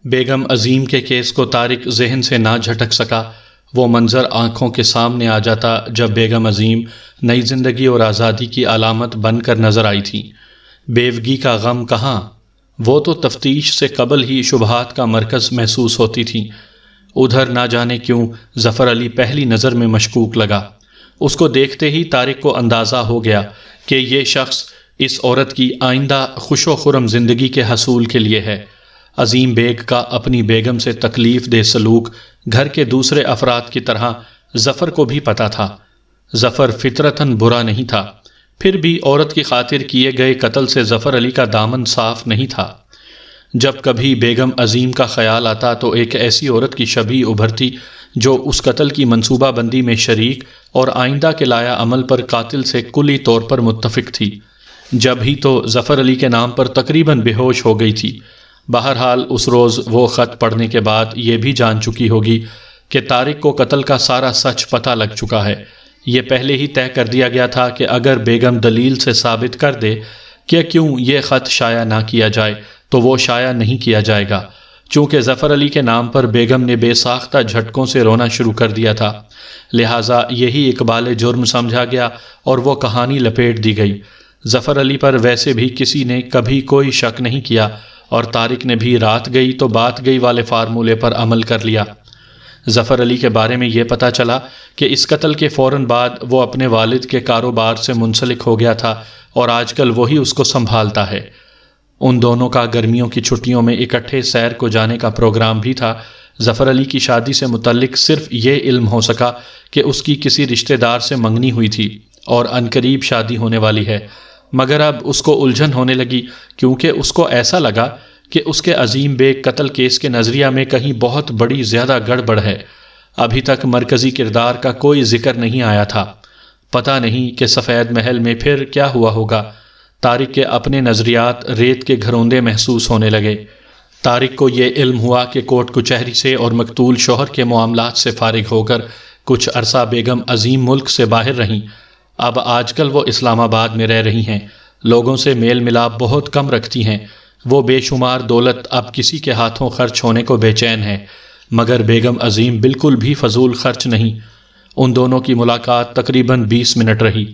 بیگم عظیم کے کیس کو طارق ذہن سے نہ جھٹک سکا۔ وہ منظر آنکھوں کے سامنے آ جاتا جب بیگم عظیم نئی زندگی اور آزادی کی علامت بن کر نظر آئی تھی۔ بیوگی کا غم کہاں؟ وہ تو تفتیش سے قبل ہی شبہات کا مرکز محسوس ہوتی تھی۔ ادھر نہ جانے کیوں ظفر علی پہلی نظر میں مشکوک لگا۔ اس کو دیکھتے ہی طارق کو اندازہ ہو گیا کہ یہ شخص اس عورت کی آئندہ خوش و خرم زندگی کے حصول کے لیے ہے۔ عظیم بیگ کا اپنی بیگم سے تکلیف دہ سلوک گھر کے دوسرے افراد کی طرح ظفر کو بھی پتہ تھا۔ ظفر فطرتاً برا نہیں تھا، پھر بھی عورت کی خاطر کیے گئے قتل سے ظفر علی کا دامن صاف نہیں تھا۔ جب کبھی بیگم عظیم کا خیال آتا تو ایک ایسی عورت کی شبیہ ابھرتی جو اس قتل کی منصوبہ بندی میں شریک اور آئندہ کے لایا عمل پر قاتل سے کلی طور پر متفق تھی۔ جب ہی تو ظفر علی کے نام پر تقریباً بے ہوش ہو گئی تھی۔ بہرحال اس روز وہ خط پڑھنے کے بعد یہ بھی جان چکی ہوگی کہ طارق کو قتل کا سارا سچ پتہ لگ چکا ہے۔ یہ پہلے ہی طے کر دیا گیا تھا کہ اگر بیگم دلیل سے ثابت کر دے کہ کیوں یہ خط شائع نہ کیا جائے تو وہ شائع نہیں کیا جائے گا۔ چونکہ ظفر علی کے نام پر بیگم نے بے ساختہ جھٹکوں سے رونا شروع کر دیا تھا، لہٰذا یہی اقبال جرم سمجھا گیا اور وہ کہانی لپیٹ دی گئی۔ ظفر علی پر ویسے بھی کسی نے کبھی کوئی شک نہیں کیا اور طارق نے بھی رات گئی تو بات گئی والے فارمولے پر عمل کر لیا۔ ظفر علی کے بارے میں یہ پتہ چلا کہ اس قتل کے فوراً بعد وہ اپنے والد کے کاروبار سے منسلک ہو گیا تھا اور آج کل وہی اس کو سنبھالتا ہے۔ ان دونوں کا گرمیوں کی چھٹیوں میں اکٹھے سیر کو جانے کا پروگرام بھی تھا۔ ظفر علی کی شادی سے متعلق صرف یہ علم ہو سکا کہ اس کی کسی رشتہ دار سے منگنی ہوئی تھی اور عنقریب شادی ہونے والی ہے، مگر اب اس کو الجھن ہونے لگی کیونکہ اس کو ایسا لگا کہ اس کے عظیم بیگ قتل کیس کے نظریہ میں کہیں بہت بڑی زیادہ گڑبڑ ہے۔ ابھی تک مرکزی کردار کا کوئی ذکر نہیں آیا تھا۔ پتہ نہیں کہ سفید محل میں پھر کیا ہوا ہوگا۔ طارق کے اپنے نظریات ریت کے گھروندے محسوس ہونے لگے۔ طارق کو یہ علم ہوا کہ کورٹ کچہری سے اور مقتول شوہر کے معاملات سے فارغ ہو کر کچھ عرصہ بیگم عظیم ملک سے باہر رہیں۔ اب آج کل وہ اسلام آباد میں رہ رہی ہیں، لوگوں سے میل ملاپ بہت کم رکھتی ہیں۔ وہ بے شمار دولت اب کسی کے ہاتھوں خرچ ہونے کو بے چین ہے، مگر بیگم عظیم بالکل بھی فضول خرچ نہیں۔ ان دونوں کی ملاقات تقریباً 20 منٹ رہی۔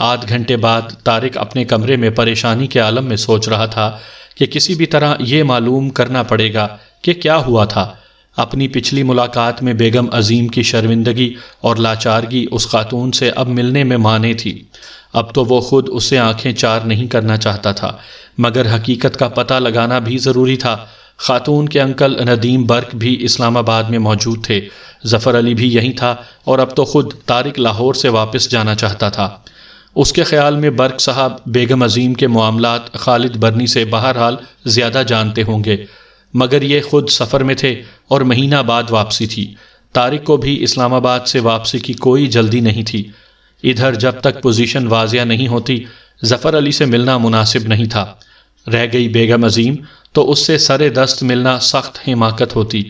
آدھ گھنٹے بعد طارق اپنے کمرے میں پریشانی کے عالم میں سوچ رہا تھا کہ کسی بھی طرح یہ معلوم کرنا پڑے گا کہ کیا ہوا تھا۔ اپنی پچھلی ملاقات میں بیگم عظیم کی شرمندگی اور لاچارگی اس خاتون سے اب ملنے میں مانع تھی۔ اب تو وہ خود اس سے آنکھیں چار نہیں کرنا چاہتا تھا، مگر حقیقت کا پتہ لگانا بھی ضروری تھا۔ خاتون کے انکل ندیم برق بھی اسلام آباد میں موجود تھے، ظفر علی بھی یہیں تھا اور اب تو خود طارق لاہور سے واپس جانا چاہتا تھا۔ اس کے خیال میں برق صاحب بیگم عظیم کے معاملات خالد برنی سے بہرحال زیادہ جانتے ہوں گے، مگر یہ خود سفر میں تھے اور مہینہ بعد واپسی تھی۔ طارق کو بھی اسلام آباد سے واپسی کی کوئی جلدی نہیں تھی۔ ادھر جب تک پوزیشن واضح نہیں ہوتی ظفر علی سے ملنا مناسب نہیں تھا۔ رہ گئی بیگم عظیم تو اس سے سرے دست ملنا سخت حماقت ہوتی۔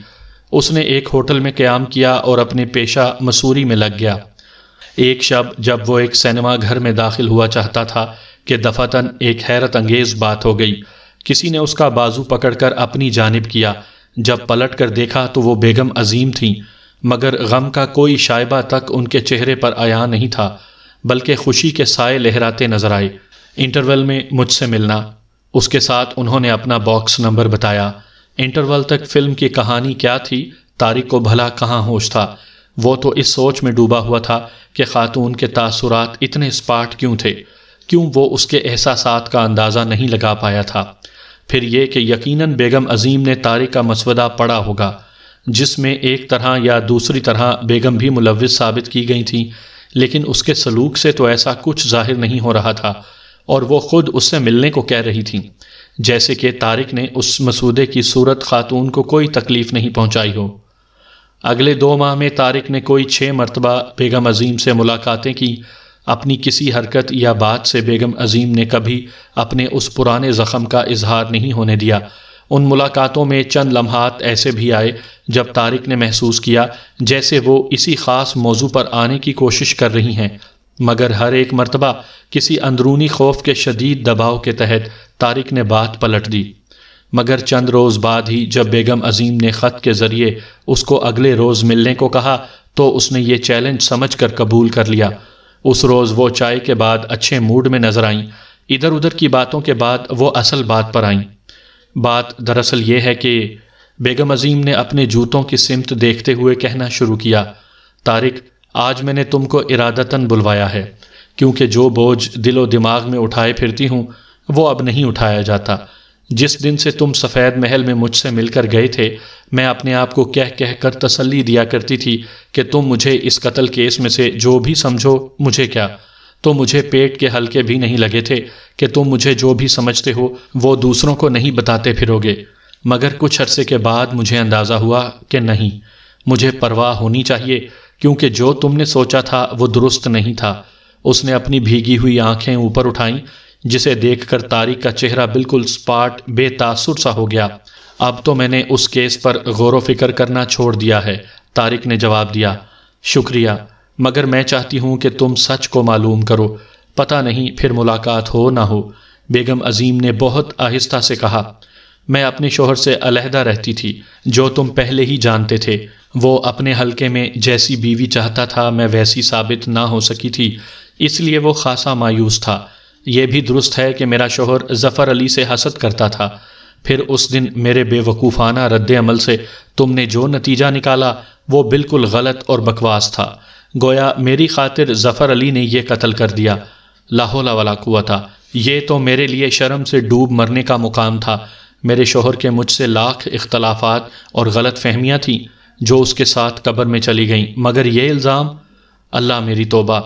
اس نے ایک ہوٹل میں قیام کیا اور اپنے پیشہ مسوری میں لگ گیا۔ ایک شب جب وہ ایک سینما گھر میں داخل ہوا چاہتا تھا کہ دفعتاً ایک حیرت انگیز بات ہو گئی۔ کسی نے اس کا بازو پکڑ کر اپنی جانب کیا۔ جب پلٹ کر دیکھا تو وہ بیگم عظیم تھیں، مگر غم کا کوئی شائبہ تک ان کے چہرے پر عیاں نہیں تھا، بلکہ خوشی کے سائے لہراتے نظر آئے۔ انٹرول میں مجھ سے ملنا، اس کے ساتھ انہوں نے اپنا باکس نمبر بتایا۔ انٹرول تک فلم کی کہانی کیا تھی طارق کو بھلا کہاں ہوش تھا۔ وہ تو اس سوچ میں ڈوبا ہوا تھا کہ خاتون کے تاثرات اتنے اسپاٹ کیوں تھے، کیوں وہ اس کے احساسات کا اندازہ نہیں لگا پایا تھا۔ پھر یہ کہ یقیناً بیگم عظیم نے طارق کا مسودہ پڑھا ہوگا، جس میں ایک طرح یا دوسری طرح بیگم بھی ملوث ثابت کی گئی تھیں، لیکن اس کے سلوک سے تو ایسا کچھ ظاہر نہیں ہو رہا تھا، اور وہ خود اس سے ملنے کو کہہ رہی تھیں، جیسے کہ طارق نے اس مسودے کی صورت خاتون کو کوئی تکلیف نہیں پہنچائی ہو۔ اگلے 2 ماہ میں طارق نے کوئی 6 مرتبہ بیگم عظیم سے ملاقاتیں کی۔ اپنی کسی حرکت یا بات سے بیگم عظیم نے کبھی اپنے اس پرانے زخم کا اظہار نہیں ہونے دیا۔ ان ملاقاتوں میں چند لمحات ایسے بھی آئے جب طارق نے محسوس کیا جیسے وہ اسی خاص موضوع پر آنے کی کوشش کر رہی ہیں، مگر ہر ایک مرتبہ کسی اندرونی خوف کے شدید دباؤ کے تحت طارق نے بات پلٹ دی۔ مگر چند روز بعد ہی جب بیگم عظیم نے خط کے ذریعے اس کو اگلے روز ملنے کو کہا تو اس نے یہ چیلنج سمجھ کر قبول کر لیا۔ اس روز وہ چائے کے بعد اچھے موڈ میں نظر آئیں۔ ادھر ادھر کی باتوں کے بعد وہ اصل بات پر آئیں۔ بات دراصل یہ ہے کہ بیگم عظیم نے اپنے جوتوں کی سمت دیکھتے ہوئے کہنا شروع کیا، طارق آج میں نے تم کو ارادتاً بلوایا ہے، کیونکہ جو بوجھ دل و دماغ میں اٹھائے پھرتی ہوں وہ اب نہیں اٹھایا جاتا۔ جس دن سے تم سفید محل میں مجھ سے مل کر گئے تھے میں اپنے آپ کو کہہ کہہ کر تسلی دیا کرتی تھی کہ تم مجھے اس قتل کیس میں سے جو بھی سمجھو مجھے کیا، تو مجھے پیٹ کے ہلکے بھی نہیں لگے تھے کہ تم مجھے جو بھی سمجھتے ہو وہ دوسروں کو نہیں بتاتے پھرو گے۔ مگر کچھ عرصے کے بعد مجھے اندازہ ہوا کہ نہیں، مجھے پرواہ ہونی چاہیے، کیونکہ جو تم نے سوچا تھا وہ درست نہیں تھا۔ اس نے اپنی بھیگی ہوئی آنکھیں اوپر اٹھائیں، جسے دیکھ کر طارق کا چہرہ بالکل سپاٹ بے تاثر سا ہو گیا۔ اب تو میں نے اس کیس پر غور و فکر کرنا چھوڑ دیا ہے، طارق نے جواب دیا۔ شکریہ، مگر میں چاہتی ہوں کہ تم سچ کو معلوم کرو، پتہ نہیں پھر ملاقات ہو نہ ہو۔ بیگم عظیم نے بہت آہستہ سے کہا، میں اپنے شوہر سے علیحدہ رہتی تھی، جو تم پہلے ہی جانتے تھے۔ وہ اپنے حلقے میں جیسی بیوی چاہتا تھا میں ویسی ثابت نہ ہو سکی تھی، اس لیے وہ خاصا مایوس تھا۔ یہ بھی درست ہے کہ میرا شوہر ظفر علی سے حسد کرتا تھا۔ پھر اس دن میرے بے وقوفانہ رد عمل سے تم نے جو نتیجہ نکالا وہ بالکل غلط اور بکواس تھا، گویا میری خاطر ظفر علی نے یہ قتل کر دیا۔ لا حول ولا قوت، یہ تو میرے لیے شرم سے ڈوب مرنے کا مقام تھا۔ میرے شوہر کے مجھ سے لاکھ اختلافات اور غلط فہمیاں تھیں جو اس کے ساتھ قبر میں چلی گئیں، مگر یہ الزام، اللہ میری توبہ،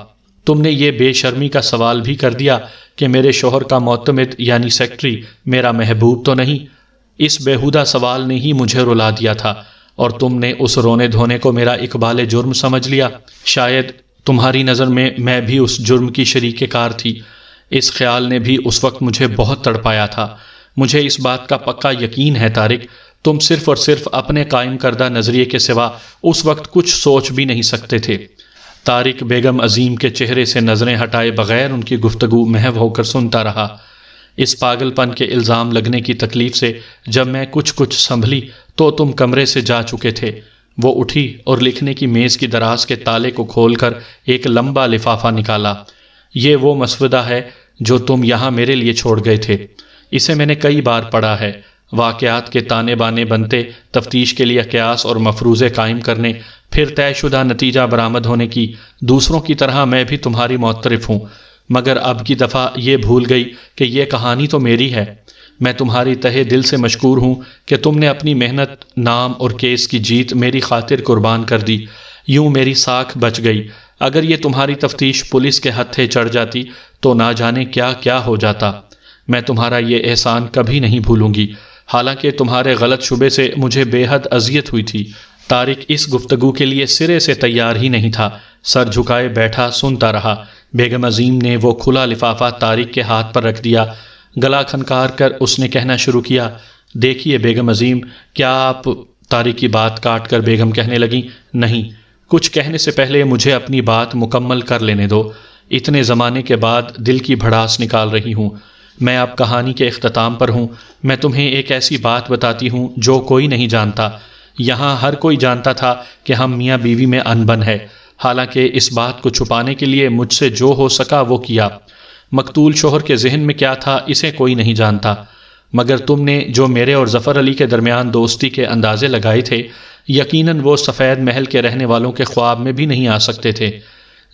تم نے یہ بے شرمی کا سوال بھی کر دیا کہ میرے شوہر کا معتمد یعنی سیکٹری میرا محبوب تو نہیں۔ اس بیہودہ سوال نے ہی مجھے رلا دیا تھا، اور تم نے اس رونے دھونے کو میرا اقبال جرم سمجھ لیا۔ شاید تمہاری نظر میں میں بھی اس جرم کی شریک کار تھی۔ اس خیال نے بھی اس وقت مجھے بہت تڑپایا تھا۔ مجھے اس بات کا پکا یقین ہے طارق، تم صرف اور صرف اپنے قائم کردہ نظریے کے سوا اس وقت کچھ سوچ بھی نہیں سکتے تھے۔ طارق بیگم عظیم کے چہرے سے نظریں ہٹائے بغیر ان کی گفتگو محو ہو کر سنتا رہا۔ اس پاگل پن کے الزام لگنے کی تکلیف سے جب میں کچھ سنبھلی تو تم کمرے سے جا چکے تھے۔ وہ اٹھی اور لکھنے کی میز کی دراز کے تالے کو کھول کر ایک لمبا لفافہ نکالا۔ یہ وہ مسودہ ہے جو تم یہاں میرے لیے چھوڑ گئے تھے، اسے میں نے کئی بار پڑھا ہے۔ واقعات کے تانے بانے بنتے، تفتیش کے لیے قیاس اور مفروضے قائم کرنے، پھر طے شدہ نتیجہ برآمد ہونے کی، دوسروں کی طرح میں بھی تمہاری معترف ہوں، مگر اب کی دفعہ یہ بھول گئی کہ یہ کہانی تو میری ہے۔ میں تمہاری تہہ دل سے مشکور ہوں کہ تم نے اپنی محنت، نام اور کیس کی جیت میری خاطر قربان کر دی، یوں میری ساکھ بچ گئی۔ اگر یہ تمہاری تفتیش پولیس کے ہتھے چڑھ جاتی تو نہ جانے کیا کیا ہو جاتا۔ میں تمہارا یہ احسان کبھی نہیں بھولوں گی، حالانکہ تمہارے غلط شبے سے مجھے بے حد اذیت ہوئی تھی۔ طارق اس گفتگو کے لیے سرے سے تیار ہی نہیں تھا، سر جھکائے بیٹھا سنتا رہا۔ بیگم عظیم نے وہ کھلا لفافہ طارق کے ہاتھ پر رکھ دیا۔ گلا کھنکار کر اس نے کہنا شروع کیا، دیکھیے بیگم عظیم، کیا آپ… طارق کی بات کاٹ کر بیگم کہنے لگیں، نہیں، کچھ کہنے سے پہلے مجھے اپنی بات مکمل کر لینے دو۔ اتنے زمانے کے بعد دل کی بھڑاس نکال رہی ہوں۔ میں اب کہانی کے اختتام پر ہوں۔ میں تمہیں ایک ایسی بات بتاتی ہوں جو کوئی نہیں جانتا۔ یہاں ہر کوئی جانتا تھا کہ ہم میاں بیوی میں انبن ہے، حالانکہ اس بات کو چھپانے کے لیے مجھ سے جو ہو سکا وہ کیا۔ مقتول شوہر کے ذہن میں کیا تھا اسے کوئی نہیں جانتا، مگر تم نے جو میرے اور ظفر علی کے درمیان دوستی کے اندازے لگائے تھے، یقیناً وہ سفید محل کے رہنے والوں کے خواب میں بھی نہیں آ سکتے تھے۔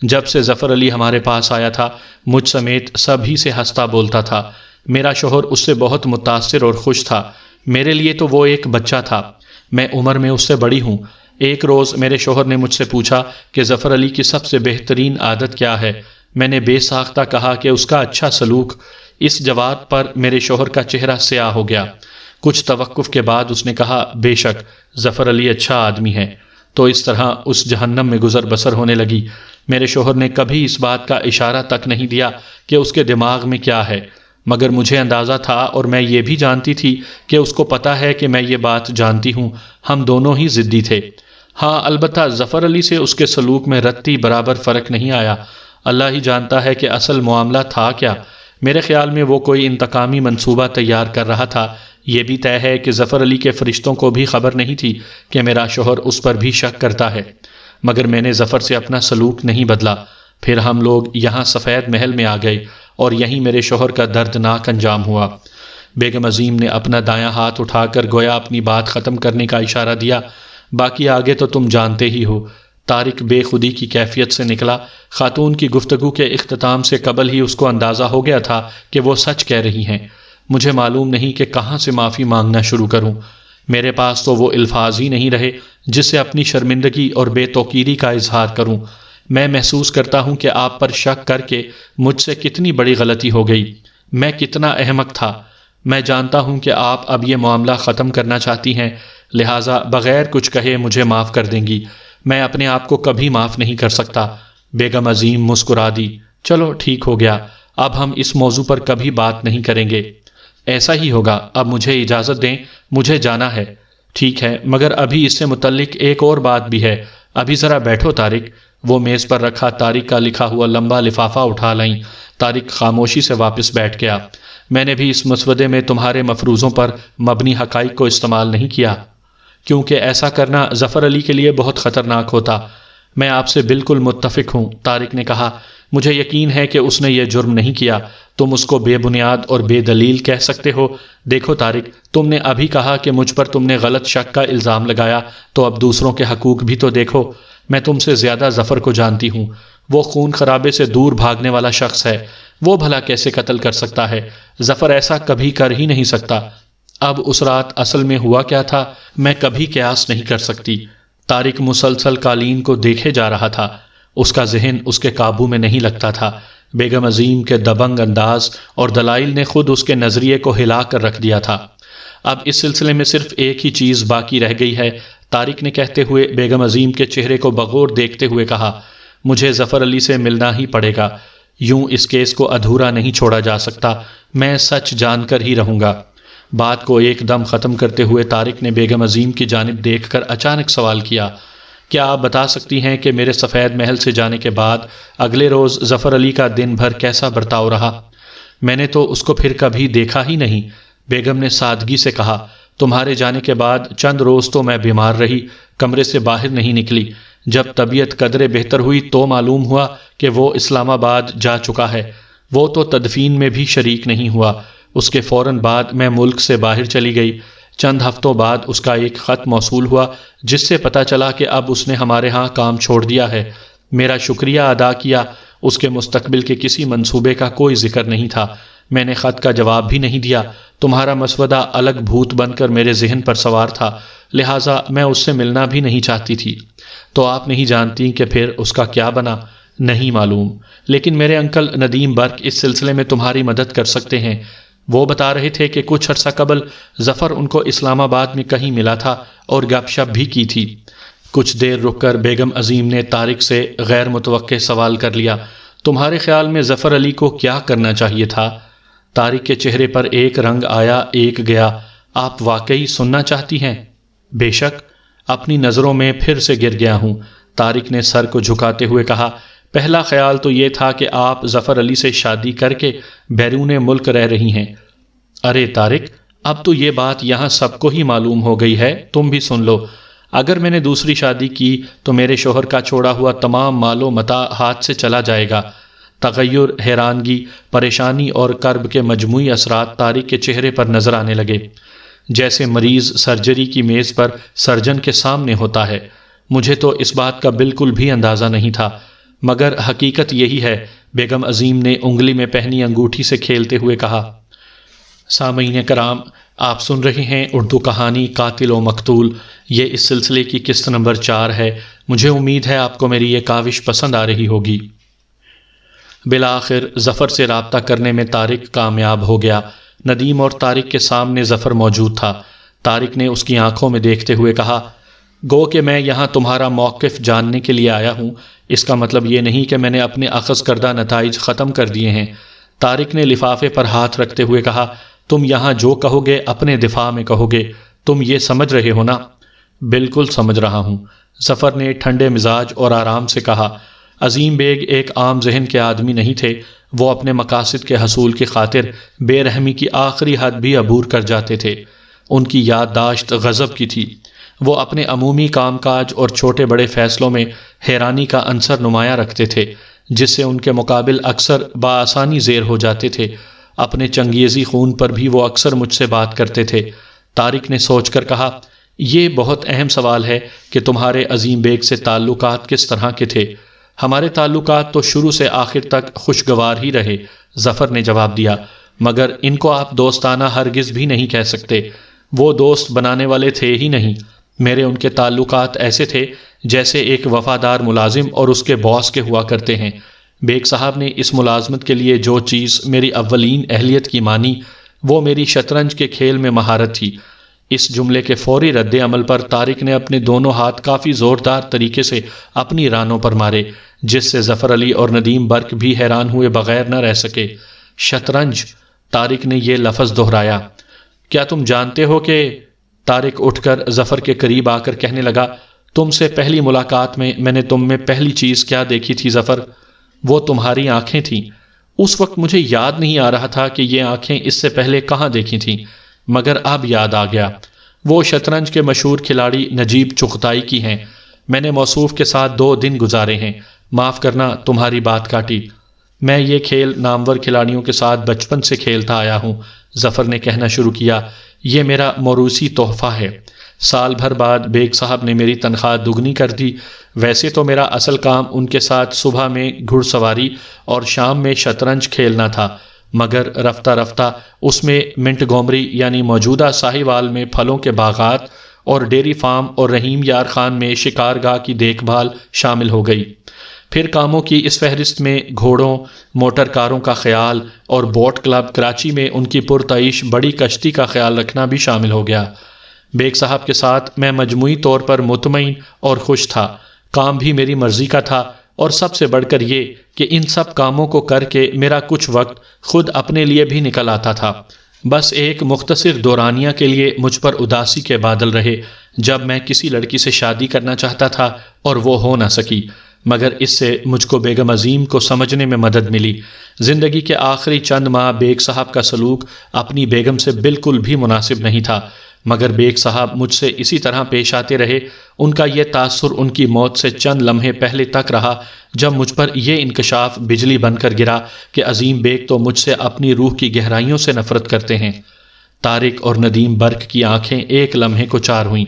جب سے ظفر علی ہمارے پاس آیا تھا مجھ سمیت سبھی سے ہنستا بولتا تھا۔ میرا شوہر اس سے بہت متاثر اور خوش تھا۔ میرے لیے تو وہ ایک بچہ تھا۔ میں عمر میں اس سے بڑی ہوں۔ ایک روز میرے شوہر نے مجھ سے پوچھا کہ ظفر علی کی سب سے بہترین عادت کیا ہے؟ میں نے بے ساختہ کہا کہ اس کا اچھا سلوک۔ اس جواب پر میرے شوہر کا چہرہ سیاہ ہو گیا۔ کچھ توقف کے بعد اس نے کہا، بے شک ظفر علی اچھا آدمی ہے۔ تو اس طرح اس جہنم میں گزر بسر ہونے لگی۔ میرے شوہر نے کبھی اس بات کا اشارہ تک نہیں دیا کہ اس کے دماغ میں کیا ہے، مگر مجھے اندازہ تھا اور میں یہ بھی جانتی تھی کہ اس کو پتہ ہے کہ میں یہ بات جانتی ہوں۔ ہم دونوں ہی ضدی تھے۔ ہاں البتہ ظفر علی سے اس کے سلوک میں رتی برابر فرق نہیں آیا۔ اللہ ہی جانتا ہے کہ اصل معاملہ تھا کیا۔ میرے خیال میں وہ کوئی انتقامی منصوبہ تیار کر رہا تھا، یہ بھی طے ہے کہ ظفر علی کے فرشتوں کو بھی خبر نہیں تھی کہ میرا شوہر اس پر بھی شک کرتا ہے، مگر میں نے ظفر سے اپنا سلوک نہیں بدلا۔ پھر ہم لوگ یہاں سفید محل میں آ گئے اور یہیں میرے شوہر کا دردناک انجام ہوا۔ بیگم عظیم نے اپنا دایاں ہاتھ اٹھا کر گویا اپنی بات ختم کرنے کا اشارہ دیا۔ باقی آگے تو تم جانتے ہی ہو۔ طارق بے خودی کی کیفیت سے نکلا۔ خاتون کی گفتگو کے اختتام سے قبل ہی اس کو اندازہ ہو گیا تھا کہ وہ سچ کہہ رہی ہیں۔ مجھے معلوم نہیں کہ کہاں سے معافی مانگنا شروع کروں۔ میرے پاس تو وہ الفاظ ہی نہیں رہے جس سے اپنی شرمندگی اور بے توقیری کا اظہار کروں۔ میں محسوس کرتا ہوں کہ آپ پر شک کر کے مجھ سے کتنی بڑی غلطی ہو گئی۔ میں کتنا احمق تھا۔ میں جانتا ہوں کہ آپ اب یہ معاملہ ختم کرنا چاہتی ہیں، لہٰذا بغیر کچھ کہے مجھے معاف کر دیں گی۔ میں اپنے آپ کو کبھی معاف نہیں کر سکتا۔ بیگم عظیم مسکرا دی۔ چلو ٹھیک ہو گیا، اب ہم اس موضوع پر کبھی بات نہیں کریں گے۔ ایسا ہی ہوگا، اب مجھے اجازت دیں، مجھے جانا ہے۔ ٹھیک ہے، مگر ابھی اس سے متعلق ایک اور بات بھی ہے۔ ابھی ذرا بیٹھو طارق۔ وہ میز پر رکھا طارق کا لکھا ہوا لمبا لفافہ اٹھا لائیں۔ طارق خاموشی سے واپس بیٹھ گیا۔ میں نے بھی اس مسودے میں تمہارے مفروضوں پر مبنی حقائق کو استعمال نہیں کیا، کیونکہ ایسا کرنا ظفر علی کے لیے بہت خطرناک ہوتا۔ میں آپ سے بالکل متفق ہوں، طارق نے کہا۔ مجھے یقین ہے کہ اس نے یہ جرم نہیں کیا۔ تم اس کو بے بنیاد اور بے دلیل کہہ سکتے ہو۔ دیکھو طارق، تم نے ابھی کہا کہ مجھ پر تم نے غلط شک کا الزام لگایا، تو اب دوسروں کے حقوق بھی تو دیکھو۔ میں تم سے زیادہ ظفر کو جانتی ہوں۔ وہ خون خرابے سے دور بھاگنے والا شخص ہے۔ وہ بھلا کیسے قتل کر سکتا ہے؟ ظفر ایسا کبھی کر ہی نہیں سکتا۔ اب اس رات اصل میں ہوا کیا تھا، میں کبھی قیاس نہیں کر سکتی۔ طارق مسلسل قالین کو دیکھے جا رہا تھا۔ اس کا ذہن اس کے قابو میں نہیں لگتا تھا۔ بیگم عظیم کے دبنگ انداز اور دلائل نے خود اس کے نظریے کو ہلا کر رکھ دیا تھا۔ اب اس سلسلے میں صرف ایک ہی چیز باقی رہ گئی ہے، طارق نے کہتے ہوئے بیگم عظیم کے چہرے کو بغور دیکھتے ہوئے کہا۔ مجھے ظفر علی سے ملنا ہی پڑے گا۔ یوں اس کیس کو ادھورا نہیں چھوڑا جا سکتا۔ میں سچ جان کر ہی رہوں گا۔ بات کو ایک دم ختم کرتے ہوئے طارق نے بیگم عظیم کی جانب دیکھ کر اچانک سوال کیا، کیا آپ بتا سکتی ہیں کہ میرے سفید محل سے جانے کے بعد اگلے روز ظفر علی کا دن بھر کیسا برتاؤ رہا؟ میں نے تو اس کو پھر کبھی دیکھا ہی نہیں، بیگم نے سادگی سے کہا۔ تمہارے جانے کے بعد چند روز تو میں بیمار رہی، کمرے سے باہر نہیں نکلی۔ جب طبیعت قدرے بہتر ہوئی تو معلوم ہوا کہ وہ اسلام آباد جا چکا ہے۔ وہ تو تدفین میں بھی شریک نہیں ہوا۔ اس کے فوراً بعد میں ملک سے باہر چلی گئی۔ چند ہفتوں بعد اس کا ایک خط موصول ہوا جس سے پتہ چلا کہ اب اس نے ہمارے ہاں کام چھوڑ دیا ہے۔ میرا شکریہ ادا کیا۔ اس کے مستقبل کے کسی منصوبے کا کوئی ذکر نہیں تھا۔ میں نے خط کا جواب بھی نہیں دیا۔ تمہارا مسودہ الگ بھوت بن کر میرے ذہن پر سوار تھا، لہٰذا میں اس سے ملنا بھی نہیں چاہتی تھی۔ تو آپ نہیں جانتی کہ پھر اس کا کیا بنا؟ نہیں معلوم، لیکن میرے انکل ندیم برق اس سلسلے میں تمہاری مدد کر سکتے ہیں۔ وہ بتا رہے تھے کہ کچھ عرصہ قبل ظفر ان کو اسلام آباد میں کہیں ملا تھا اور گپ شپ بھی کی تھی۔ کچھ دیر رک کر بیگم عظیم نے طارق سے غیر متوقع سوال کر لیا، تمہارے خیال میں ظفر علی کو کیا کرنا چاہیے تھا؟ طارق کے چہرے پر ایک رنگ آیا ایک گیا۔ آپ واقعی سننا چاہتی ہیں؟ بے شک، اپنی نظروں میں پھر سے گر گیا ہوں، طارق نے سر کو جھکاتے ہوئے کہا۔ پہلا خیال تو یہ تھا کہ آپ ظفر علی سے شادی کر کے بیرون ملک رہ رہی ہیں۔ ارے طارق، اب تو یہ بات یہاں سب کو ہی معلوم ہو گئی ہے، تم بھی سن لو۔ اگر میں نے دوسری شادی کی تو میرے شوہر کا چھوڑا ہوا تمام مال و متاع ہاتھ سے چلا جائے گا۔ تغیر، حیرانگی، پریشانی اور کرب کے مجموعی اثرات طارق کے چہرے پر نظر آنے لگے، جیسے مریض سرجری کی میز پر سرجن کے سامنے ہوتا ہے۔ مجھے تو اس بات کا بالکل بھی اندازہ نہیں تھا، مگر حقیقت یہی ہے، بیگم عظیم نے انگلی میں پہنی انگوٹھی سے کھیلتے ہوئے کہا۔ سامعین کرام، آپ سن رہے ہیں اردو کہانی قاتل و مقتول۔ یہ اس سلسلے کی قسط نمبر 4 ہے۔ مجھے امید ہے آپ کو میری یہ کاوش پسند آ رہی ہوگی۔ بالآخر ظفر سے رابطہ کرنے میں طارق کامیاب ہو گیا۔ ندیم اور طارق کے سامنے ظفر موجود تھا۔ طارق نے اس کی آنکھوں میں دیکھتے ہوئے کہا، گو کہ میں یہاں تمہارا موقف جاننے کے لیے آیا ہوں، اس کا مطلب یہ نہیں کہ میں نے اپنے اخذ کردہ نتائج ختم کر دیے ہیں۔ طارق نے لفافے پر ہاتھ رکھتے ہوئے کہا، تم یہاں جو کہو گے اپنے دفاع میں کہو گے، تم یہ سمجھ رہے ہو نا؟ بالکل سمجھ رہا ہوں، ظفر نے ٹھنڈے مزاج اور آرام سے کہا۔ عظیم بیگ ایک عام ذہن کے آدمی نہیں تھے، وہ اپنے مقاصد کے حصول کی خاطر بے رحمی کی آخری حد بھی عبور کر جاتے تھے۔ ان کی یادداشت غضب کی تھی۔ وہ اپنے عمومی کام کاج اور چھوٹے بڑے فیصلوں میں حیرانی کا عنصر نمایاں رکھتے تھے، جس سے ان کے مقابل اکثر بآسانی زیر ہو جاتے تھے۔ اپنے چنگیزی خون پر بھی وہ اکثر مجھ سے بات کرتے تھے۔ طارق نے سوچ کر کہا، یہ بہت اہم سوال ہے کہ تمہارے عظیم بیگ سے تعلقات کس طرح کے تھے؟ ہمارے تعلقات تو شروع سے آخر تک خوشگوار ہی رہے، ظفر نے جواب دیا، مگر ان کو آپ دوستانہ ہرگز بھی نہیں کہہ سکتے۔ وہ دوست بنانے والے تھے ہی نہیں۔ میرے ان کے تعلقات ایسے تھے جیسے ایک وفادار ملازم اور اس کے باس کے ہوا کرتے ہیں۔ بیگ صاحب نے اس ملازمت کے لیے جو چیز میری اولین اہلیت کی مانی وہ میری شطرنج کے کھیل میں مہارت تھی۔ اس جملے کے فوری رد عمل پر طارق نے اپنے دونوں ہاتھ کافی زوردار طریقے سے اپنی رانوں پر مارے، جس سے ظفر علی اور ندیم برق بھی حیران ہوئے بغیر نہ رہ سکے۔ شطرنج، طارق نے یہ لفظ دہرایا۔ کیا تم جانتے ہو کہ… طارق اٹھ کر ظفر کے قریب آ کر کہنے لگا، تم سے پہلی ملاقات میں نے تم میں پہلی چیز کیا دیکھی تھی ظفر؟ وہ تمہاری آنکھیں تھیں۔ اس وقت مجھے یاد نہیں آ رہا تھا کہ یہ آنکھیں اس سے پہلے کہاں دیکھی تھیں، مگر اب یاد آ گیا۔ وہ شطرنج کے مشہور کھلاڑی نجیب چغتائی کی ہیں۔ میں نے موصوف کے ساتھ 2 دن گزارے ہیں۔ معاف کرنا تمہاری بات کاٹی۔ میں یہ کھیل نامور کھلاڑیوں کے ساتھ بچپن سے کھیلتا آیا ہوں، ظفر نے کہنا شروع کیا۔ یہ میرا موروثی تحفہ ہے۔ سال بھر بعد بیگ صاحب نے میری تنخواہ دگنی کر دی۔ ویسے تو میرا اصل کام ان کے ساتھ صبح میں گھڑ سواری اور شام میں شطرنج کھیلنا تھا، مگر رفتہ رفتہ اس میں منٹ گومری یعنی موجودہ ساہیوال میں پھلوں کے باغات اور ڈیری فارم اور رحیم یار خان میں شکارگاہ کی دیکھ بھال شامل ہو گئی۔ پھر کاموں کی اس فہرست میں گھوڑوں، موٹر کاروں کا خیال اور بوٹ کلب کراچی میں ان کی پرتعیش بڑی کشتی کا خیال رکھنا بھی شامل ہو گیا۔ بیگ صاحب کے ساتھ میں مجموعی طور پر مطمئن اور خوش تھا۔ کام بھی میری مرضی کا تھا، اور سب سے بڑھ کر یہ کہ ان سب کاموں کو کر کے میرا کچھ وقت خود اپنے لیے بھی نکل آتا تھا۔ بس ایک مختصر دورانیہ کے لیے مجھ پر اداسی کے بادل رہے جب میں کسی لڑکی سے شادی کرنا چاہتا تھا اور وہ ہو نہ سکی، مگر اس سے مجھ کو بیگم عظیم کو سمجھنے میں مدد ملی۔ زندگی کے آخری چند ماہ بیگ صاحب کا سلوک اپنی بیگم سے بالکل بھی مناسب نہیں تھا، مگر بیگ صاحب مجھ سے اسی طرح پیش آتے رہے۔ ان کا یہ تاثر ان کی موت سے چند لمحے پہلے تک رہا، جب مجھ پر یہ انکشاف بجلی بن کر گرا کہ عظیم بیگ تو مجھ سے اپنی روح کی گہرائیوں سے نفرت کرتے ہیں۔ طارق اور ندیم برق کی آنکھیں ایک لمحے کو چار ہوئیں۔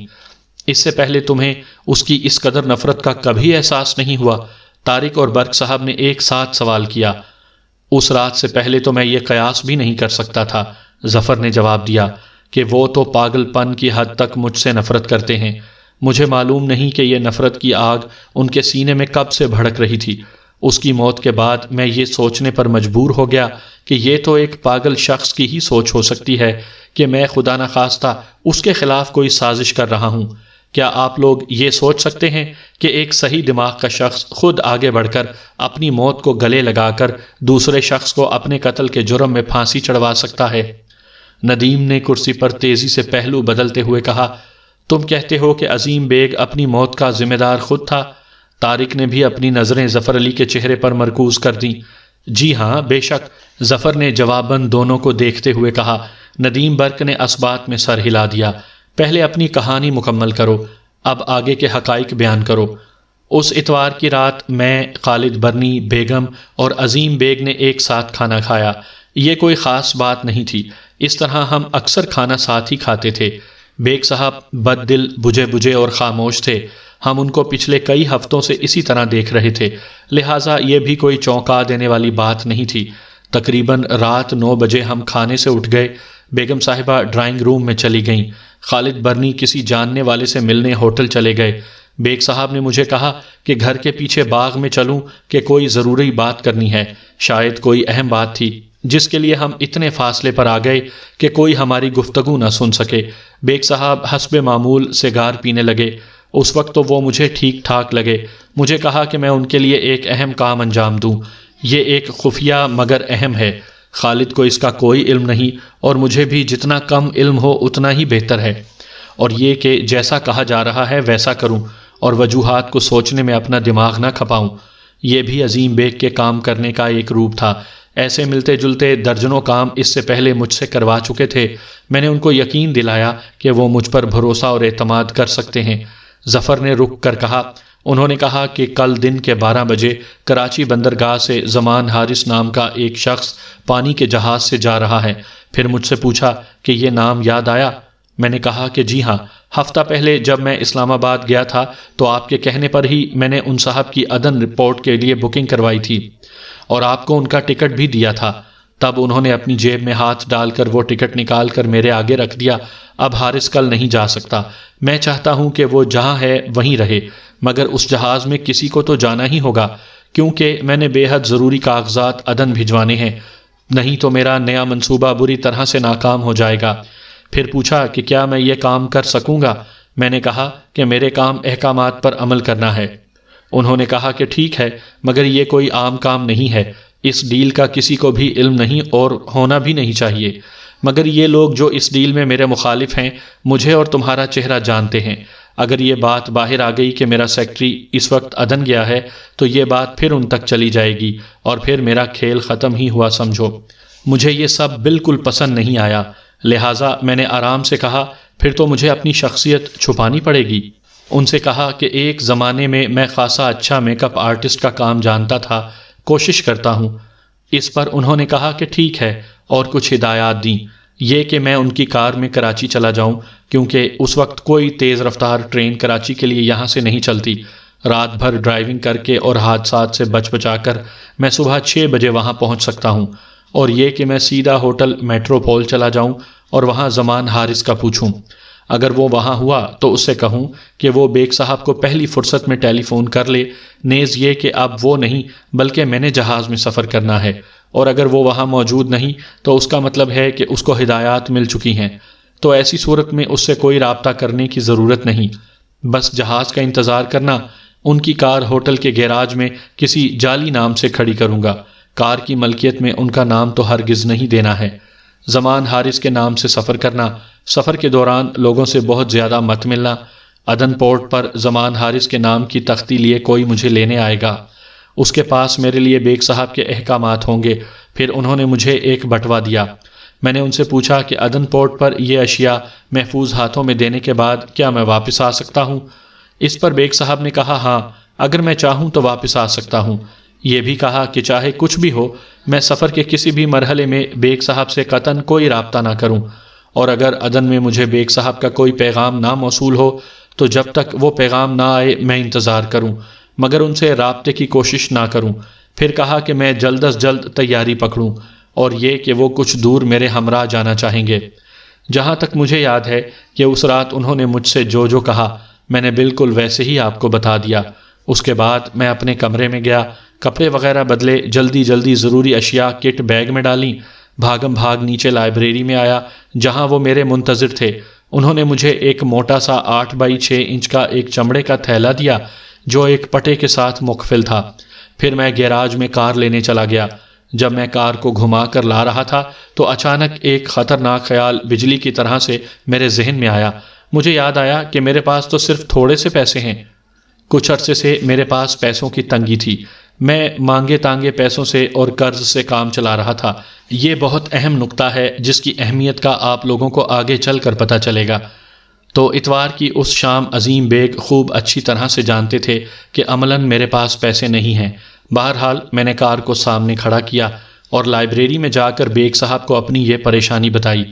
اس سے پہلے تمہیں اس کی اس قدر نفرت کا کبھی احساس نہیں ہوا؟ طارق اور برق صاحب نے ایک ساتھ سوال کیا۔ اس رات سے پہلے تو میں یہ قیاس بھی نہیں کر سکتا تھا، ظفر نے جواب دیا، کہ وہ تو پاگل پن کی حد تک مجھ سے نفرت کرتے ہیں۔ مجھے معلوم نہیں کہ یہ نفرت کی آگ ان کے سینے میں کب سے بھڑک رہی تھی۔ اس کی موت کے بعد میں یہ سوچنے پر مجبور ہو گیا کہ یہ تو ایک پاگل شخص کی ہی سوچ ہو سکتی ہے کہ میں خدا نخواستہ اس کے خلاف کوئی سازش کر رہا ہوں۔ کیا آپ لوگ یہ سوچ سکتے ہیں کہ ایک صحیح دماغ کا شخص خود آگے بڑھ کر اپنی موت کو گلے لگا کر دوسرے شخص کو اپنے قتل کے جرم میں پھانسی چڑھوا سکتا ہے؟ ندیم نے کرسی پر تیزی سے پہلو بدلتے ہوئے کہا، تم کہتے ہو کہ عظیم بیگ اپنی موت کا ذمہ دار خود تھا؟ طارق نے بھی اپنی نظریں ظفر علی کے چہرے پر مرکوز کر دیں۔ جی ہاں، بے شک، ظفر نے جواباً دونوں کو دیکھتے ہوئے کہا۔ ندیم برق نے اسبات میں سر ہلا دیا۔ پہلے اپنی کہانی مکمل کرو، اب آگے کے حقائق بیان کرو۔ اس اتوار کی رات میں، خالد برنی، بیگم اور عظیم بیگ نے ایک ساتھ کھانا کھایا۔ یہ کوئی خاص بات نہیں تھی، اس طرح ہم اکثر کھانا ساتھ ہی کھاتے تھے۔ بیگ صاحب بد دل، بجھے بجھے اور خاموش تھے۔ ہم ان کو پچھلے کئی ہفتوں سے اسی طرح دیکھ رہے تھے، لہٰذا یہ بھی کوئی چونکا دینے والی بات نہیں تھی۔ تقریباً رات 9 بجے ہم کھانے سے اٹھ گئے۔ بیگم صاحبہ ڈرائنگ روم میں چلی گئیں۔ خالد برنی کسی جاننے والے سے ملنے ہوٹل چلے گئے۔ بیگ صاحب نے مجھے کہا کہ گھر کے پیچھے باغ میں چلوں کہ کوئی ضروری بات کرنی ہے، شاید کوئی اہم بات تھی، جس کے لیے ہم اتنے فاصلے پر آ گئے کہ کوئی ہماری گفتگو نہ سن سکے۔ بیگ صاحب حسب معمول سگار پینے لگے۔ اس وقت تو وہ مجھے ٹھیک ٹھاک لگے۔ مجھے کہا کہ میں ان کے لیے ایک اہم کام انجام دوں۔ یہ ایک خفیہ مگر اہم ہے۔ خالد کو اس کا کوئی علم نہیں، اور مجھے بھی جتنا کم علم ہو اتنا ہی بہتر ہے، اور یہ کہ جیسا کہا جا رہا ہے ویسا کروں، اور وجوہات کو سوچنے میں اپنا دماغ نہ کھپاؤں۔ یہ بھی عظیم بیگ کے کام کرنے کا ایک روپ تھا، ایسے ملتے جلتے درجنوں کام اس سے پہلے مجھ سے کروا چکے تھے۔ میں نے ان کو یقین دلایا کہ وہ مجھ پر بھروسہ اور اعتماد کر سکتے ہیں۔ ظفر نے رک کر کہا، انہوں نے کہا کہ کل دن کے 12 بجے کراچی بندرگاہ سے زمان حارث نام کا ایک شخص پانی کے جہاز سے جا رہا ہے۔ پھر مجھ سے پوچھا کہ یہ نام یاد آیا؟ میں نے کہا کہ جی ہاں، ہفتہ پہلے جب میں اسلام آباد گیا تھا تو آپ کے کہنے پر ہی میں نے ان صاحب کی عدن رپورٹ کے لیے بکنگ کروائی تھی اور آپ کو ان کا ٹکٹ بھی دیا تھا۔ تب انہوں نے اپنی جیب میں ہاتھ ڈال کر وہ ٹکٹ نکال کر میرے آگے رکھ دیا۔ اب حارث کل نہیں جا سکتا۔ میں چاہتا ہوں کہ وہ جہاں ہے وہیں رہے، مگر اس جہاز میں کسی کو تو جانا ہی ہوگا، کیونکہ میں نے بے حد ضروری کاغذات عدن بھجوانے ہیں، نہیں تو میرا نیا منصوبہ بری طرح سے ناکام ہو جائے گا۔ پھر پوچھا کہ کیا میں یہ کام کر سکوں گا؟ میں نے کہا کہ میرے کام احکامات پر عمل کرنا ہے۔ انہوں نے کہا کہ ٹھیک ہے، مگر یہ کوئی عام کام نہیں ہے، اس ڈیل کا کسی کو بھی علم نہیں اور ہونا بھی نہیں چاہیے، مگر یہ لوگ جو اس ڈیل میں میرے مخالف ہیں مجھے اور تمہارا چہرہ جانتے ہیں۔ اگر یہ بات باہر آ گئی کہ میرا سیکٹری اس وقت عدن گیا ہے تو یہ بات پھر ان تک چلی جائے گی اور پھر میرا کھیل ختم ہی ہوا سمجھو۔ مجھے یہ سب بالکل پسند نہیں آیا، لہٰذا میں نے آرام سے کہا پھر تو مجھے اپنی شخصیت چھپانی پڑے گی۔ ان سے کہا کہ ایک زمانے میں میں خاصا اچھا میک اپ آرٹسٹ کا کام جانتا تھا، کوشش کرتا ہوں۔ اس پر انہوں نے کہا کہ ٹھیک ہے اور کچھ ہدایات دیں، یہ کہ میں ان کی کار میں کراچی چلا جاؤں، کیونکہ اس وقت کوئی تیز رفتار ٹرین کراچی کے لیے یہاں سے نہیں چلتی۔ رات بھر ڈرائیونگ کر کے اور حادثات سے بچ بچا کر میں صبح 6 بجے وہاں پہنچ سکتا ہوں، اور یہ کہ میں سیدھا ہوٹل میٹروپول چلا جاؤں اور وہاں زمان حارث کا پوچھوں۔ اگر وہ وہاں ہوا تو اس سے کہوں کہ وہ بیگ صاحب کو پہلی فرصت میں ٹیلی فون کر لے، نیز یہ کہ اب وہ نہیں بلکہ میں نے جہاز میں سفر کرنا ہے، اور اگر وہ وہاں موجود نہیں تو اس کا مطلب ہے کہ اس کو ہدایات مل چکی ہیں، تو ایسی صورت میں اس سے کوئی رابطہ کرنے کی ضرورت نہیں، بس جہاز کا انتظار کرنا۔ ان کی کار ہوٹل کے گیراج میں کسی جعلی نام سے کھڑی کروں گا، کار کی ملکیت میں ان کا نام تو ہرگز نہیں دینا ہے۔ زمان حارث کے نام سے سفر کرنا، سفر کے دوران لوگوں سے بہت زیادہ مت ملنا۔ عدن پورٹ پر زمان حارث کے نام کی تختی لیے کوئی مجھے لینے آئے گا، اس کے پاس میرے لیے بیگ صاحب کے احکامات ہوں گے۔ پھر انہوں نے مجھے ایک بٹوا دیا۔ میں نے ان سے پوچھا کہ عدن پورٹ پر یہ اشیاء محفوظ ہاتھوں میں دینے کے بعد کیا میں واپس آ سکتا ہوں؟ اس پر بیگ صاحب نے کہا ہاں، اگر میں چاہوں تو واپس آ سکتا ہوں۔ یہ بھی کہا کہ چاہے کچھ بھی ہو میں سفر کے کسی بھی مرحلے میں بیگ صاحب سے قطعاً کوئی رابطہ نہ کروں، اور اگر عدن میں مجھے بیگ صاحب کا کوئی پیغام نہ موصول ہو تو جب تک وہ پیغام نہ آئے میں انتظار کروں، مگر ان سے رابطے کی کوشش نہ کروں۔ پھر کہا کہ میں جلد از جلد تیاری پکڑوں، اور یہ کہ وہ کچھ دور میرے ہمراہ جانا چاہیں گے۔ جہاں تک مجھے یاد ہے کہ اس رات انہوں نے مجھ سے جو کہا میں نے بالکل ویسے ہی آپ کو بتا دیا۔ اس کے بعد میں اپنے کمرے میں گیا، کپڑے وغیرہ بدلے، جلدی جلدی ضروری اشیاء کٹ بیگ میں ڈالیں، بھاگم بھاگ نیچے لائبریری میں آیا جہاں وہ میرے منتظر تھے۔ انہوں نے مجھے ایک موٹا سا 8x6 انچ کا ایک چمڑے کا تھیلا دیا جو ایک پٹے کے ساتھ مقفل تھا۔ پھر میں گیراج میں کار لینے چلا گیا۔ جب میں کار کو گھما کر لا رہا تھا تو اچانک ایک خطرناک خیال بجلی کی طرح سے میرے ذہن میں آیا۔ مجھے یاد آیا کہ میرے پاس تو صرف تھوڑے سے پیسے ہیں۔ کچھ عرصے سے میرے پاس پیسوں کی تنگی تھی، میں مانگے تانگے پیسوں سے اور قرض سے کام چلا رہا تھا۔ یہ بہت اہم نقطہ ہے جس کی اہمیت کا آپ لوگوں کو آگے چل کر پتہ چلے گا۔ تو اتوار کی اس شام عظیم بیگ خوب اچھی طرح سے جانتے تھے کہ عملاً میرے پاس پیسے نہیں ہیں۔ بہرحال میں نے کار کو سامنے کھڑا کیا اور لائبریری میں جا کر بیگ صاحب کو اپنی یہ پریشانی بتائی۔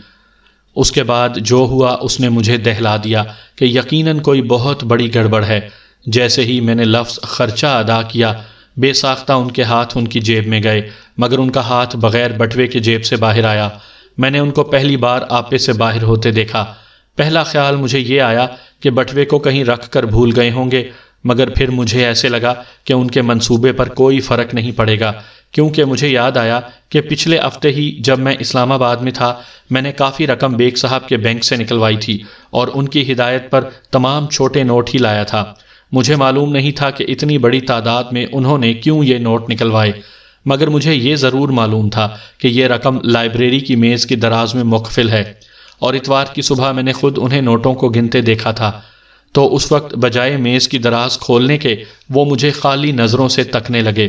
اس کے بعد جو ہوا اس نے مجھے دہلا دیا کہ یقیناً کوئی بہت بڑی گڑبڑ ہے۔ جیسے ہی میں نے لفظ خرچہ ادا کیا، بے ساختہ ان کے ہاتھ ان کی جیب میں گئے، مگر ان کا ہاتھ بغیر بٹوے کے جیب سے باہر آیا۔ میں نے ان کو پہلی بار آپے سے باہر ہوتے دیکھا۔ پہلا خیال مجھے یہ آیا کہ بٹوے کو کہیں رکھ کر بھول گئے ہوں گے، مگر پھر مجھے ایسے لگا کہ ان کے منصوبے پر کوئی فرق نہیں پڑے گا، کیونکہ مجھے یاد آیا کہ پچھلے ہفتے ہی جب میں اسلام آباد میں تھا میں نے کافی رقم بیگ صاحب کے بینک سے نکلوائی تھی اور ان کی ہدایت پر تمام چھوٹے نوٹ ہی لایا تھا۔ مجھے معلوم نہیں تھا کہ اتنی بڑی تعداد میں انہوں نے کیوں یہ نوٹ نکلوائے، مگر مجھے یہ ضرور معلوم تھا کہ یہ رقم لائبریری کی میز کی دراز میں مقفل ہے، اور اتوار کی صبح میں نے خود انہیں نوٹوں کو گنتے دیکھا تھا۔ تو اس وقت بجائے میز کی دراز کھولنے کے وہ مجھے خالی نظروں سے تکنے لگے۔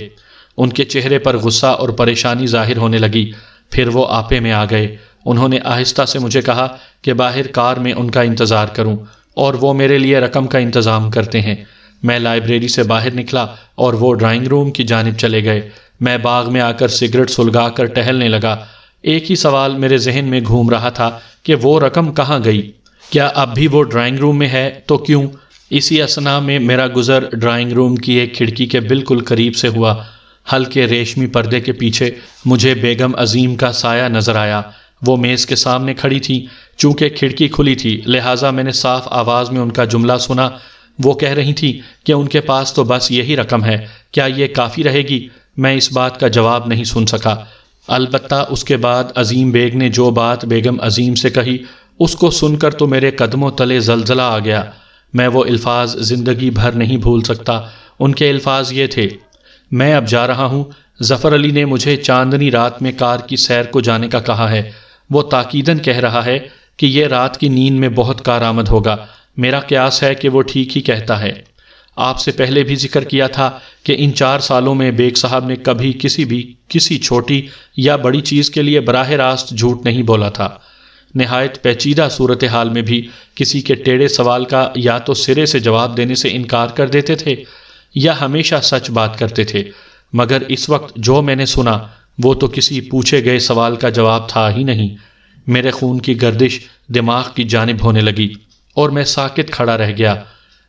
ان کے چہرے پر غصہ اور پریشانی ظاہر ہونے لگی۔ پھر وہ آپے میں آ گئے۔ انہوں نے آہستہ سے مجھے کہا کہ باہر کار میں ان کا انتظار کروں اور وہ میرے لیے رقم کا انتظام کرتے ہیں۔ میں لائبریری سے باہر نکلا اور وہ ڈرائنگ روم کی جانب چلے گئے۔ میں باغ میں آ کر سگریٹ سلگا کر ٹہلنے لگا۔ ایک ہی سوال میرے ذہن میں گھوم رہا تھا کہ وہ رقم کہاں گئی؟ کیا اب بھی وہ ڈرائنگ روم میں ہے؟ تو کیوں؟ اسی اثنا میں میرا گزر ڈرائنگ روم کی ایک کھڑکی کے بالکل قریب سے ہوا۔ ہلکے ریشمی پردے کے پیچھے مجھے بیگم عظیم کا سایہ نظر آیا۔ وہ میز کے سامنے کھڑی تھی۔ چونکہ کھڑکی کھلی تھی لہٰذا میں نے صاف آواز میں ان کا جملہ سنا۔ وہ کہہ رہی تھی کہ ان کے پاس تو بس یہی رقم ہے، کیا یہ کافی رہے گی؟ میں اس بات کا جواب نہیں سن سکا۔ البتہ اس کے بعد عظیم بیگ نے جو بات بیگم عظیم سے کہی اس کو سن کر تو میرے قدموں تلے زلزلہ آ گیا۔ میں وہ الفاظ زندگی بھر نہیں بھول سکتا۔ ان کے الفاظ یہ تھے: میں اب جا رہا ہوں۔ ظفر علی نے مجھے چاندنی رات میں کار کی سیر کو جانے کا کہا ہے۔ وہ تاکیداً کہہ رہا ہے کہ یہ رات کی نیند میں بہت کارآمد ہوگا۔ میرا قیاس ہے کہ وہ ٹھیک ہی کہتا ہے۔ آپ سے پہلے بھی ذکر کیا تھا کہ ان 4 سالوں میں بیگ صاحب نے کبھی کسی چھوٹی یا بڑی چیز کے لیے براہ راست جھوٹ نہیں بولا تھا۔ نہایت پیچیدہ صورتحال میں بھی کسی کے ٹیڑھے سوال کا یا تو سرے سے جواب دینے سے انکار کر دیتے تھے یا ہمیشہ سچ بات کرتے تھے، مگر اس وقت جو میں نے سنا وہ تو کسی پوچھے گئے سوال کا جواب تھا ہی نہیں۔ میرے خون کی گردش دماغ کی جانب ہونے لگی اور میں ساکت کھڑا رہ گیا۔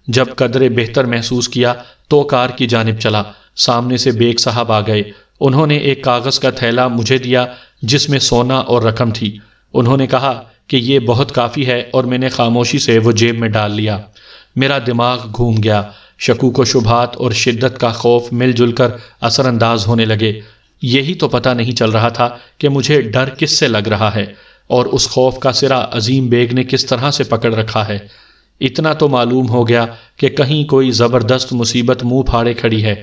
جب قدرے بہتر محسوس کیا تو کار کی جانب چلا۔ سامنے سے بیگ صاحب آ گئے۔ انہوں نے ایک کاغذ کا تھیلا مجھے دیا جس میں سونا اور رقم تھی۔ انہوں نے کہا کہ یہ بہت کافی ہے اور میں نے خاموشی سے وہ جیب میں ڈال لیا۔ میرا دماغ گھوم گیا۔ شکوک و شبہات اور شدت کا خوف مل جل کر اثر انداز ہونے لگے۔ یہی تو پتہ نہیں چل رہا تھا کہ مجھے ڈر کس سے لگ رہا ہے اور اس خوف کا سرا عظیم بیگ نے کس طرح سے پکڑ رکھا ہے۔ اتنا تو معلوم ہو گیا کہ کہیں کوئی زبردست مصیبت منہ پھاڑے کھڑی ہے۔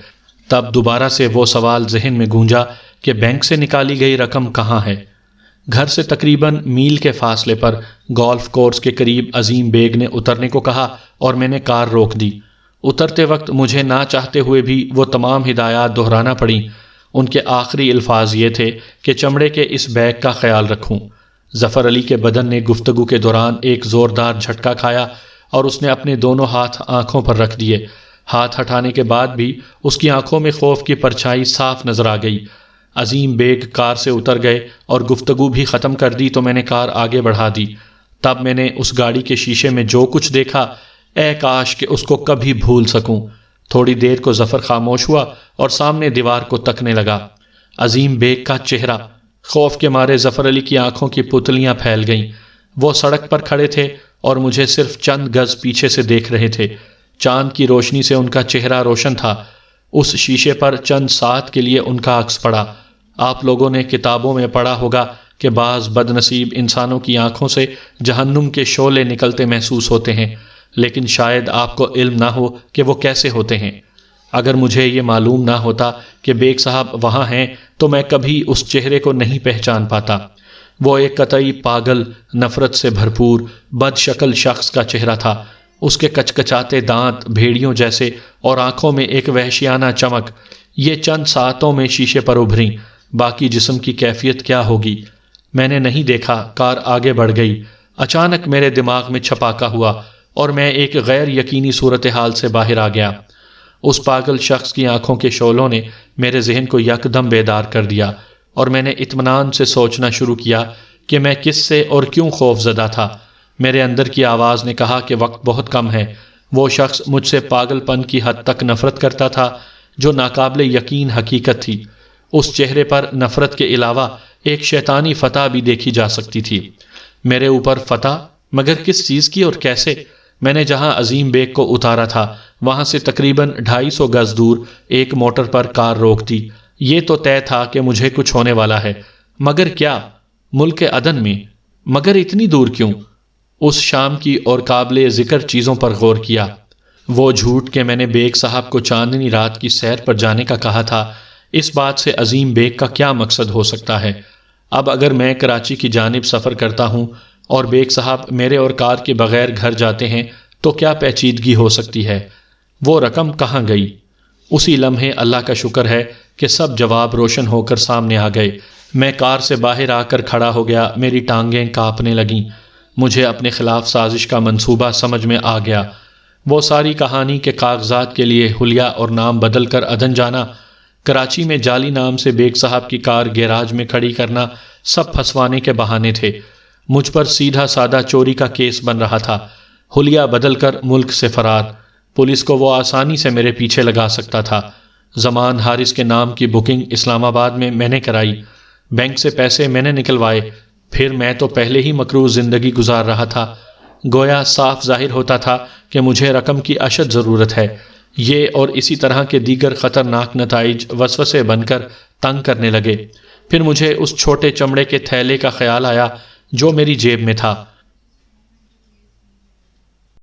تب دوبارہ سے وہ سوال ذہن میں گونجا کہ بینک سے نکالی گئی رقم کہاں ہے؟ گھر سے تقریباً میل کے فاصلے پر گولف کورس کے قریب عظیم بیگ نے اترنے کو کہا اور میں نے کار روک دی۔ اترتے وقت مجھے نہ چاہتے ہوئے بھی وہ تمام ہدایات دہرانا پڑیں۔ ان کے آخری الفاظ یہ تھے کہ چمڑے کے اس بیگ کا خیال رکھوں۔ ظفر علی کے بدن نے گفتگو کے دوران ایک زوردار جھٹکا کھایا اور اس نے اپنے دونوں ہاتھ آنکھوں پر رکھ دیے۔ ہاتھ ہٹانے کے بعد بھی اس کی آنکھوں میں خوف کی پرچھائی صاف نظر آ گئی۔ عظیم بیگ کار سے اتر گئے اور گفتگو بھی ختم کر دی تو میں نے کار آگے بڑھا دی۔ تب میں نے اس گاڑی کے شیشے میں جو کچھ دیکھا، اے کاش کہ اس کو کبھی بھول سکوں۔ تھوڑی دیر کو ظفر خاموش ہوا اور سامنے دیوار کو تکنے لگا۔ عظیم بیگ کا چہرہ، خوف کے مارے ظفر علی کی آنکھوں کی پتلیاں پھیل گئیں۔ وہ سڑک پر کھڑے تھے اور مجھے صرف چند گز پیچھے سے دیکھ رہے تھے۔ چاند کی روشنی سے ان کا چہرہ روشن تھا۔ اس شیشے پر چند ساتھ کے لیے ان کا عکس پڑا۔ آپ لوگوں نے کتابوں میں پڑھا ہوگا کہ بعض بد نصیب انسانوں کی آنکھوں سے جہنم کے شعلے نکلتے محسوس ہوتے ہیں، لیکن شاید آپ کو علم نہ ہو کہ وہ کیسے ہوتے ہیں۔ اگر مجھے یہ معلوم نہ ہوتا کہ بیگ صاحب وہاں ہیں تو میں کبھی اس چہرے کو نہیں پہچان پاتا۔ وہ ایک قطعی پاگل، نفرت سے بھرپور، بد شکل شخص کا چہرہ تھا۔ اس کے کچکچاتے دانت بھیڑیوں جیسے اور آنکھوں میں ایک وحشیانہ چمک، یہ چند ساعتوں میں شیشے پر ابھریں۔ باقی جسم کی کیفیت کیا ہوگی؟ میں نے نہیں دیکھا۔ کار آگے بڑھ گئی۔ اچانک میرے دماغ میں چھپاکا ہوا اور میں ایک غیر یقینی صورتحال سے باہر آ گیا۔ اس پاگل شخص کی آنکھوں کے شعلوں نے میرے ذہن کو یکدم بیدار کر دیا اور میں نے اطمینان سے سوچنا شروع کیا کہ میں کس سے اور کیوں خوف زدہ تھا۔ میرے اندر کی آواز نے کہا کہ وقت بہت کم ہے۔ وہ شخص مجھ سے پاگل پن کی حد تک نفرت کرتا تھا جو ناقابل یقین حقیقت تھی۔ اس چہرے پر نفرت کے علاوہ ایک شیطانی فتح بھی دیکھی جا سکتی تھی۔ میرے اوپر فتح؟ مگر کس چیز کی اور کیسے؟ میں نے جہاں عظیم بیگ کو اتارا تھا وہاں سے تقریباً 250 گز دور ایک موٹر پر کار روک دی۔ یہ تو طے تھا کہ مجھے کچھ ہونے والا ہے، مگر کیا؟ ملک عدن میں؟ مگر اتنی دور کیوں؟ اس شام کی اور قابل ذکر چیزوں پر غور کیا۔ وہ جھوٹ کہ میں نے بیگ صاحب کو چاندنی رات کی سیر پر جانے کا کہا تھا، اس بات سے عظیم بیگ کا کیا مقصد ہو سکتا ہے؟ اب اگر میں کراچی کی جانب سفر کرتا ہوں اور بیگ صاحب میرے اور کار کے بغیر گھر جاتے ہیں تو کیا پیچیدگی ہو سکتی ہے؟ وہ رقم کہاں گئی؟ اسی لمحے اللہ کا شکر ہے کہ سب جواب روشن ہو کر سامنے آ گئے۔ میں کار سے باہر آ کر کھڑا ہو گیا، میری ٹانگیں کانپنے لگیں۔ مجھے اپنے خلاف سازش کا منصوبہ سمجھ میں آ گیا۔ وہ ساری کہانی کہ کاغذات کے لیے حلیہ اور نام بدل کر عدن جانا، کراچی میں جعلی نام سے بیگ صاحب کی کار گیراج میں کھڑی کرنا، سب پھنسوانے کے بہانے تھے۔ مجھ پر سیدھا سادہ چوری کا کیس بن رہا تھا، حلیہ بدل کر ملک سے فرار۔ پولیس کو وہ آسانی سے میرے پیچھے لگا سکتا تھا۔ زمان حارث کے نام کی بکنگ اسلام آباد میں نے کرائی، بینک سے پیسے میں نے نکلوائے۔ پھر میں تو پہلے ہی مقروض زندگی گزار رہا تھا۔ گویا صاف ظاہر ہوتا تھا کہ مجھے رقم کی اشد ضرورت ہے۔ یہ اور اسی طرح کے دیگر خطرناک نتائج وسوسے بن کر تنگ کرنے لگے۔ پھر مجھے اس چھوٹے چمڑے کے تھیلے کا خیال آیا جو میری جیب میں تھا۔